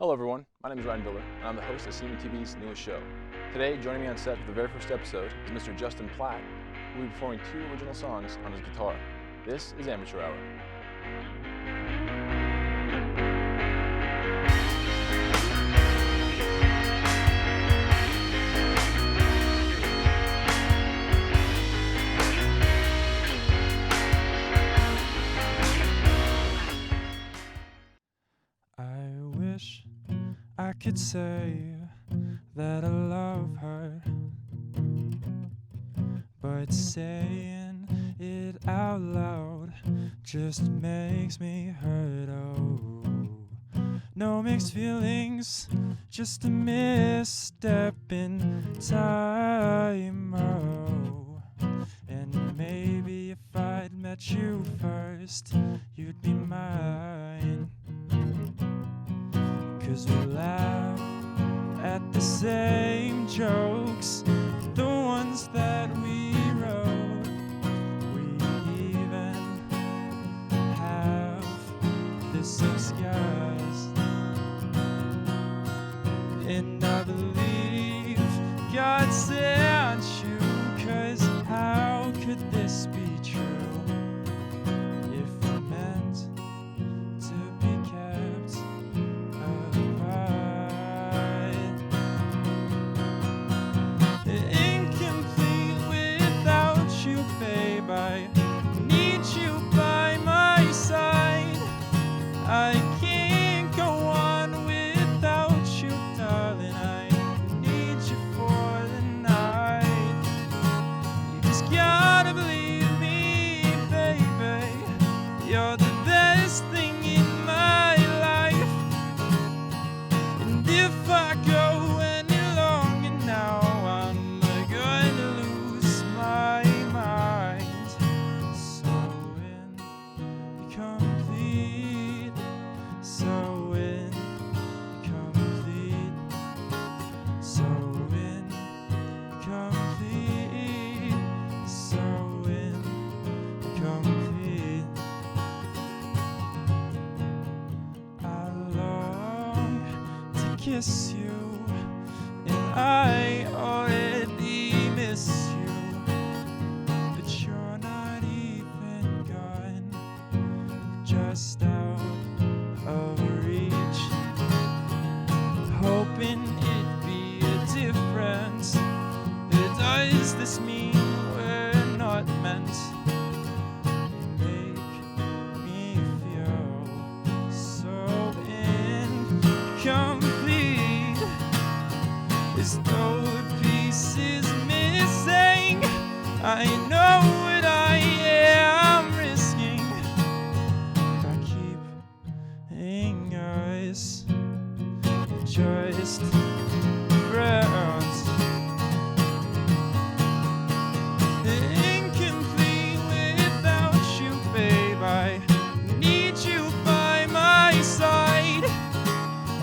Hello everyone, my name is Ryan Biller, and I'm the host of CMU-TV's newest show. Today, joining me on set for the very first episode is Mr. Justin Platt, who will be performing 2 original songs on his guitar. This is Amateur Hour. I could say that I love her, but saying it out loud just makes me hurt. Oh, no mixed feelings, just a misstep in time. Oh, and maybe if I'd met you first, you'd be mine. 'Cause we laugh at the same jokes, the ones that we wrote. We even have the same skies. And I believe God sent you, 'cause how could this be true? I need you by my side. I can't go on without you, darling. I need you for the night. You just gotta believe me, baby. You're the best thing in my life. And if I go any longer now, I'm gonna lose my mind. Kiss you, and I already miss you, but you're not even gone, just out of reach, hoping it'd be a difference. Does this mean we're not meant? Make me feel so incomplete, as though a piece is missing. I know what I am risking by keeping us just friends. Incomplete without you, babe. I need you by my side.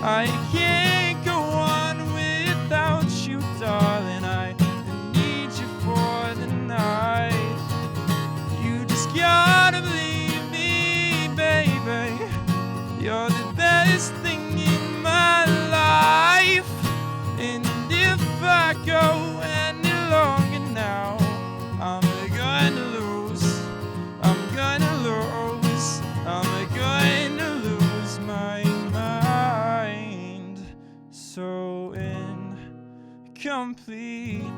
I can't go on without you, darling. I need you for the night. You just gotta believe me, baby. You're the best thing in my life. And if I go any longer now, I'm gonna lose my mind. So incomplete,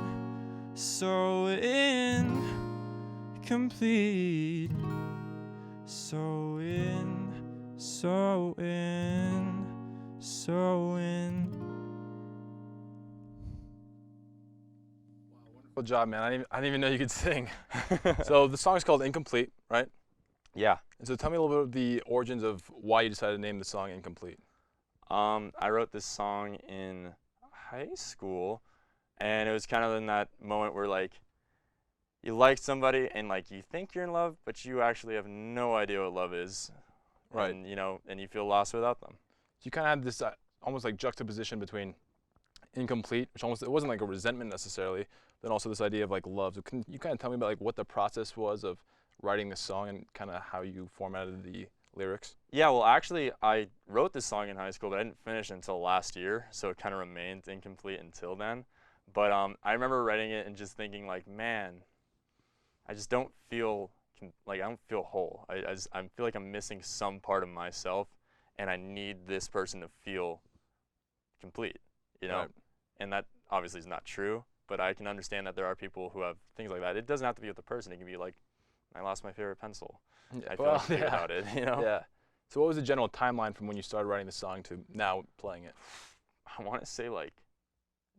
so incomplete, so in. Wonderful job, man. I didn't even know you could sing. So the song is called Incomplete, right? Yeah. And so tell me a little bit of the origins of why you decided to name the song Incomplete. I wrote this song in high school, and it was kind of in that moment where, like, you like somebody and, like, you think you're in love, but you actually have no idea what love is. Right. And, and you feel lost without them. So you kind of had this almost like juxtaposition between incomplete, which it wasn't like a resentment necessarily, then also this idea of like love. So can you kind of tell me about like what the process was of writing this song and kind of how you formatted the lyrics? Yeah, well, actually, I wrote this song in high school, but I didn't finish until last year, so it kind of remained incomplete until then. But I remember writing it and just thinking like, man, I just don't feel like I don't feel whole. I feel like I'm missing some part of myself, and I need this person to feel complete, you know? Right. And that obviously is not true, but I can understand that there are people who have things like that. It doesn't have to be with the person. It can be like, I lost my favorite pencil. Yeah, I feel like without it, you know? Yeah. So what was the general timeline from when you started writing the song to now playing it? I want to say like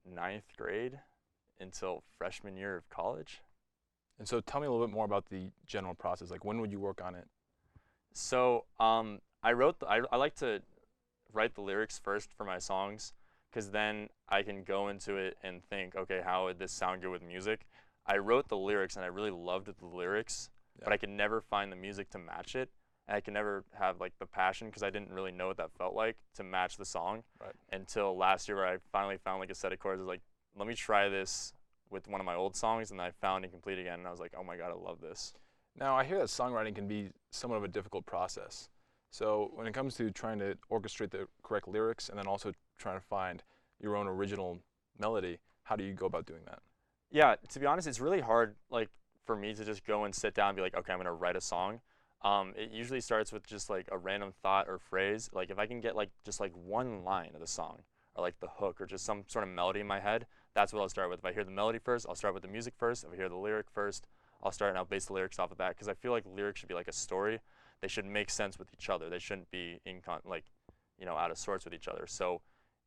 9th grade until freshman year of college. And so tell me a little bit more about the general process. Like, when would you work on it? So I like to write the lyrics first for my songs, because then I can go into it and think, okay, how would this sound good with music? I wrote the lyrics and I really loved the lyrics, but I could never find the music to match it. And I could never have like the passion, because I didn't really know what that felt like to match the song, until last year, where I finally found like a set of chords. I was like, let me try this with one of my old songs, and I found Incomplete again, and I was like, oh my God, I love this. Now, I hear that songwriting can be somewhat of a difficult process. So when it comes to trying to orchestrate the correct lyrics and then also trying to find your own original melody, how do you go about doing that? Yeah, to be honest, it's really hard, like, for me to just go and sit down and be like, okay, I'm gonna write a song. It usually starts with just like a random thought or phrase. Like if I can get like just like one line of the song, or like the hook, or just some sort of melody in my head, that's what I'll start with. If I hear the melody first, I'll start with the music first. If I hear the lyric first, I'll start and I'll base the lyrics off of that, because I feel like lyrics should be like a story. They should make sense with each other. They shouldn't be out of sorts with each other. So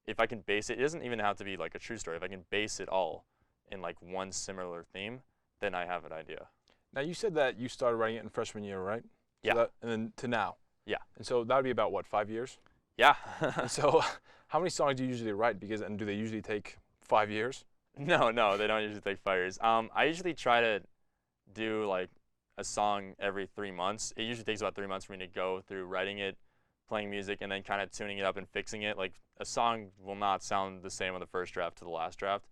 if I can base it, it doesn't even have to be like a true story. If I can base it all in like one similar theme, then I have an idea. Now, you said that you started writing it in freshman year, right? Yeah. So and then to now. Yeah. And so that would be about, what, 5 years? Yeah. So how many songs do you usually write? And do they usually take 5 years? No, they don't usually take 5 years. I usually try to do like a song every 3 months. It usually takes about 3 months for me to go through writing it, playing music, and then kind of tuning it up and fixing it. Like a song will not sound the same on the first draft to the last draft.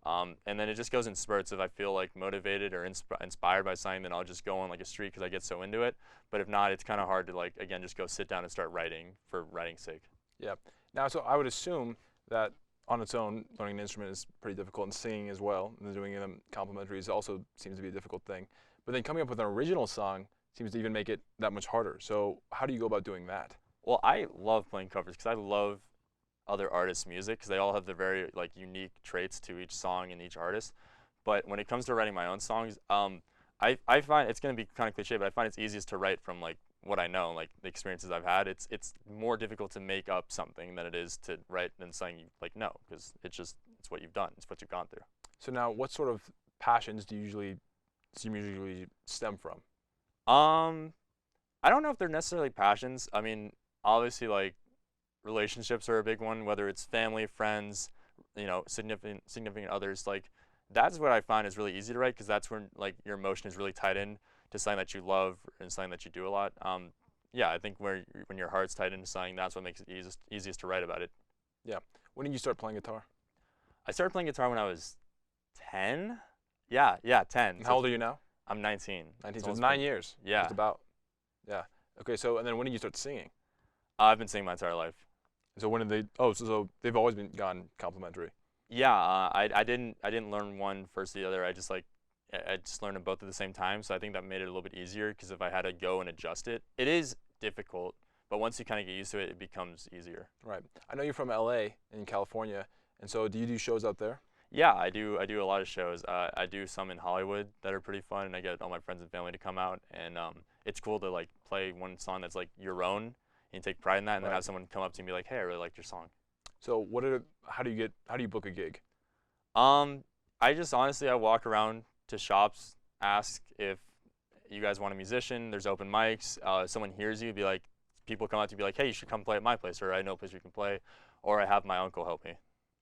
And then it just goes in spurts. If I feel like motivated or inspired by something, then I'll just go on like a streak because I get so into it. But if not, it's kind of hard to like, again, just go sit down and start writing for writing's sake. Yeah. Now, so I would assume that on its own, learning an instrument is pretty difficult, and singing as well, and then doing them complementary also seems to be a difficult thing. But then coming up with an original song seems to even make it that much harder. So how do you go about doing that? Well, I love playing covers because I love other artists' music, because they all have their very like unique traits to each song and each artist. But when it comes to writing my own songs, I find it's going to be kind of cliche, but I find it's easiest to write from like what I know, like the experiences I've had. It's more difficult to make up something than it is to write than something you like know, because it's what you've done, it's what you've gone through. So now, what sort of passions do you usually stem from? I don't know if they're necessarily passions. I mean, obviously, like, relationships are a big one, whether it's family, friends, significant others. Like, that's what I find is really easy to write, because that's when like your emotion is really tied in to something that you love and something that you do a lot. Yeah, I think when your heart's tied into something, that's what makes it easiest to write about it. Yeah. When did you start playing guitar? I started playing guitar when I was 10. Yeah, 10. And how old are you now? I'm 19. 19, so it's 9 years. Yeah. Just about. Yeah. Okay, so, and then when did you start singing? I've been singing my entire life. So when did they, so they've always gone complimentary. Yeah, I didn't learn one first or the other. I just learned them both at the same time, so I think that made it a little bit easier, because if I had to go and adjust it, it is difficult, but once you kind of get used to it, it becomes easier. Right. I know you're from LA in California, and so do you do shows out there? Yeah, I do a lot of shows. I do some in Hollywood that are pretty fun, and I get all my friends and family to come out, and it's cool to like play one song that's like your own and take pride in that, and then have someone come up to me and be like, hey, I really liked your song. So how do you book a gig? I just honestly, I walk around to shops, ask if you guys want a musician. There's open mics. Someone hears you, be like, people come out to be like, hey, you should come play at my place, or I know a place you can play, or I have my uncle help me.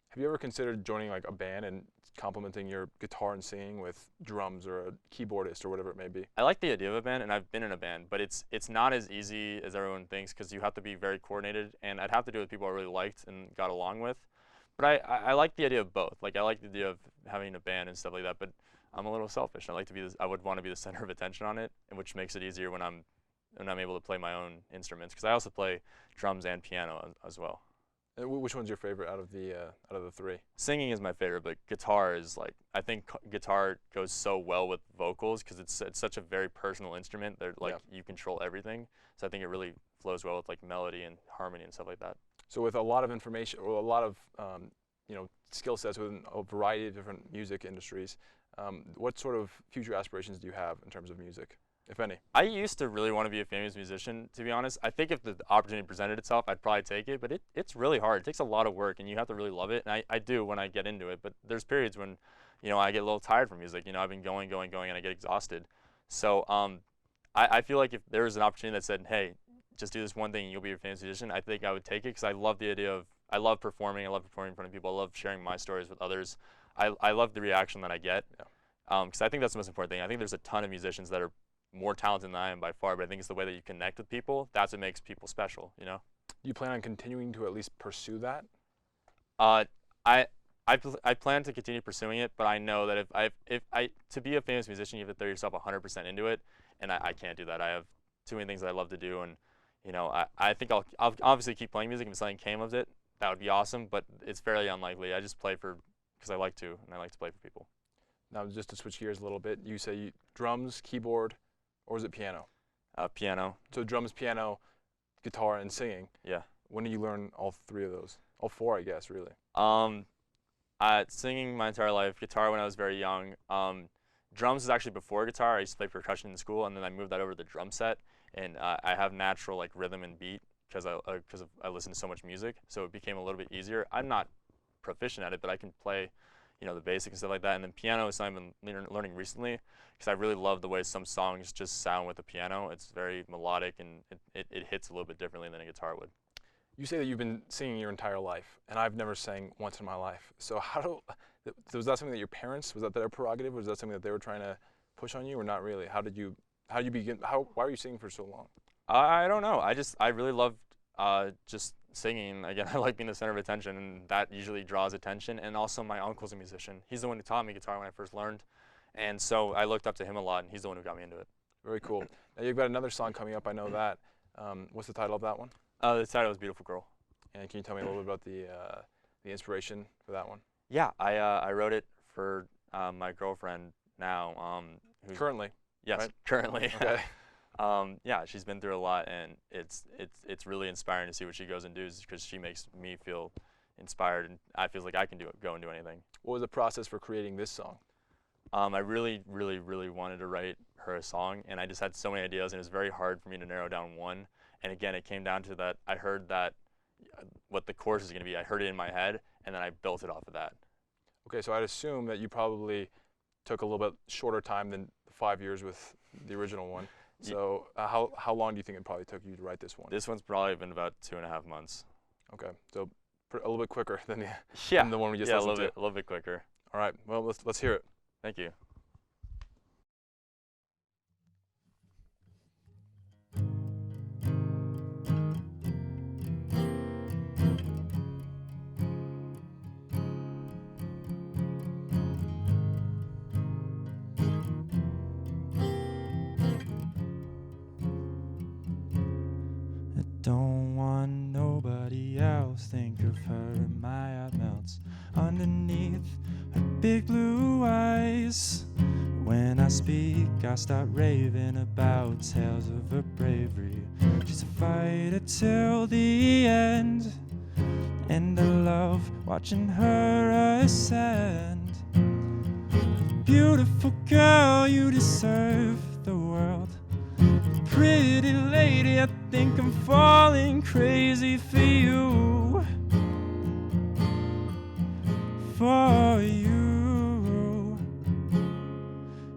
Have you ever considered joining like a band and complementing your guitar and singing with drums or a keyboardist or whatever it may be? I like the idea of a band, and I've been in a band, but it's not as easy as everyone thinks, because you have to be very coordinated, and I'd have to do it with people I really liked and got along with. But I like the idea of both. Like, I like the idea of having a band and stuff like that, but I'm a little selfish. I would want to be the center of attention on it, which makes it easier when I'm when I'm able to play my own instruments, because I also play drums and piano as well. Which one's your favorite out of the three? Singing is my favorite, but guitar is like, I think guitar goes so well with vocals because it's such a very personal instrument that like you control everything. So I think it really flows well with like melody and harmony and stuff like that. So with a lot of information or a lot of skill sets within a variety of different music industries, what sort of future aspirations do you have in terms of music, if any? I used to really want to be a famous musician, to be honest. I think if the opportunity presented itself, I'd probably take it, but it's really hard. It takes a lot of work, and you have to really love it, and I do when I get into it, but there's periods when, I get a little tired from music. I've been going, and I get exhausted. So I feel like if there was an opportunity that said, hey, just do this one thing and you'll be a famous musician, I think I would take it because I love the idea of, I love performing in front of people, I love sharing my stories with others. I love the reaction that I get, because I think that's the most important thing. I think there's a ton of musicians that are more talented than I am by far, but I think it's the way that you connect with people. That's what makes people special, Do you plan on continuing to at least pursue that? I plan to continue pursuing it, but I know that if to be a famous musician, you have to throw yourself 100% into it, and I can't do that. I have too many things that I love to do, and I think I'll obviously keep playing music if something came of it. That would be awesome, but it's fairly unlikely. I just play because I like to, and I like to play for people. Now, just to switch gears a little bit, you say drums, keyboard, or is it piano? Piano. So drums, piano, guitar, and singing. Yeah. When did you learn all three of those? All four, I guess, really. Singing my entire life, guitar when I was very young. Drums is actually before guitar. I used to play percussion in school, and then I moved that over to the drum set. And I have natural like rhythm and beat because I listen to so much music, so it became a little bit easier. I'm not proficient at it, but I can play, the basics and stuff like that. And then piano is something I've been learning recently because I really love the way some songs just sound with the piano. It's very melodic and it hits a little bit differently than a guitar would. You say that you've been singing your entire life, and I've never sang once in my life. So was that something that your parents, was that their prerogative? Was that something that they were trying to push on you, or not really? How did you begin? Why were you singing for so long? I don't know. I really loved just singing. Again, I like being the center of attention, and that usually draws attention. And also, my uncle's a musician. He's the one who taught me guitar when I first learned, and so I looked up to him a lot, and he's the one who got me into it. Very cool. Now you've got another song coming up. I know that. What's the title of that one? The title is "Beautiful Girl." And can you tell me a little bit about the inspiration for that one? Yeah, I wrote it for my girlfriend now. Who's currently? Yes, right? Currently. Okay. Yeah, she's been through a lot, and it's really inspiring to see what she goes and does because she makes me feel inspired, and I feel like I can go and do anything. What was the process for creating this song? I really, really, really wanted to write her a song, and I just had so many ideas, and it was very hard for me to narrow down one. And again, it came down to that I heard that what the chorus is going to be. I heard it in my head, and then I built it off of that. Okay, so I'd assume that you probably took a little bit shorter time than 5 years with the original one. So how long do you think it probably took you to write this one? This one's probably been about 2.5 months. Okay, so a little bit quicker than the one we just listened to. A little bit quicker. All right, well, let's hear it. Thank you. Don't want nobody else. Think of her, my heart melts underneath her big blue eyes. When I speak, I start raving about tales of her bravery. She's a fighter till the end, and I love watching her ascend. Beautiful girl, you deserve the world. Pretty lady, I think I'm falling crazy for you. For you.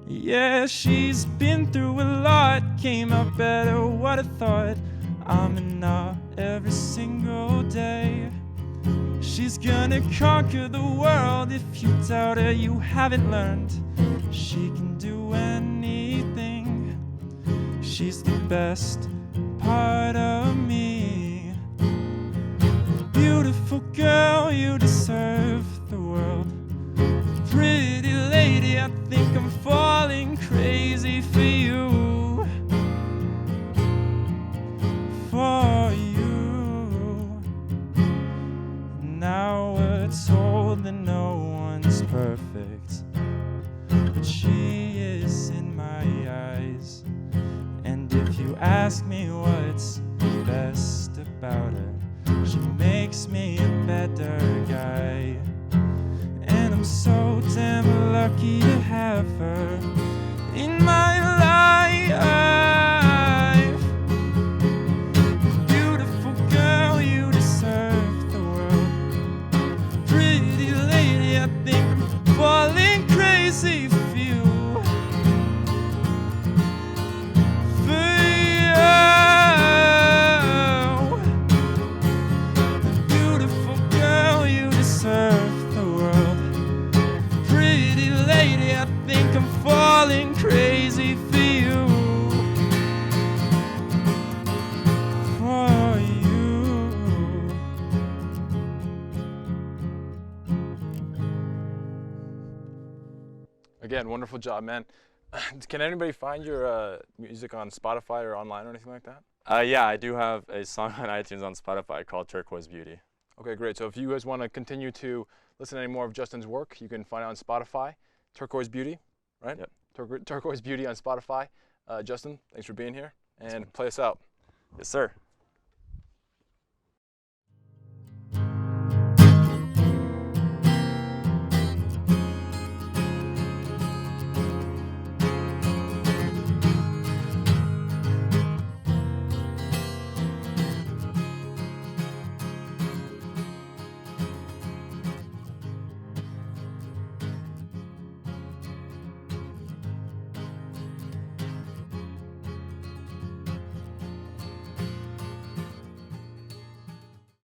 Yeah, she's been through a lot, came out better, what I thought. I'm in awe every single day. She's gonna conquer the world. If you doubt her, you haven't learned. She can do anything. She's the best part of me. Beautiful girl, you deserve the world. Pretty lady, I think I'm falling crazy for you. perfect, but she is in my eyes. And if you ask me what's best about her, she makes me a better guy. And I'm so damn lucky to have her in my life. Beautiful girl, you deserve the world. Pretty lady, I think I'm falling crazy for you. For you. Beautiful girl, you deserve the world. Pretty lady, I think I'm falling crazy for you. For you. Again, wonderful job, man. Can anybody find your music on Spotify or online or anything like that? Yeah, I do have a song on iTunes on Spotify called Turquoise Beauty. Okay, great. So if you guys want to continue to listen to any more of Justin's work, you can find it on Spotify, Turquoise Beauty, right? Yep. Turquoise Beauty on Spotify. Justin, thanks for being here, and play us out. Yes, sir.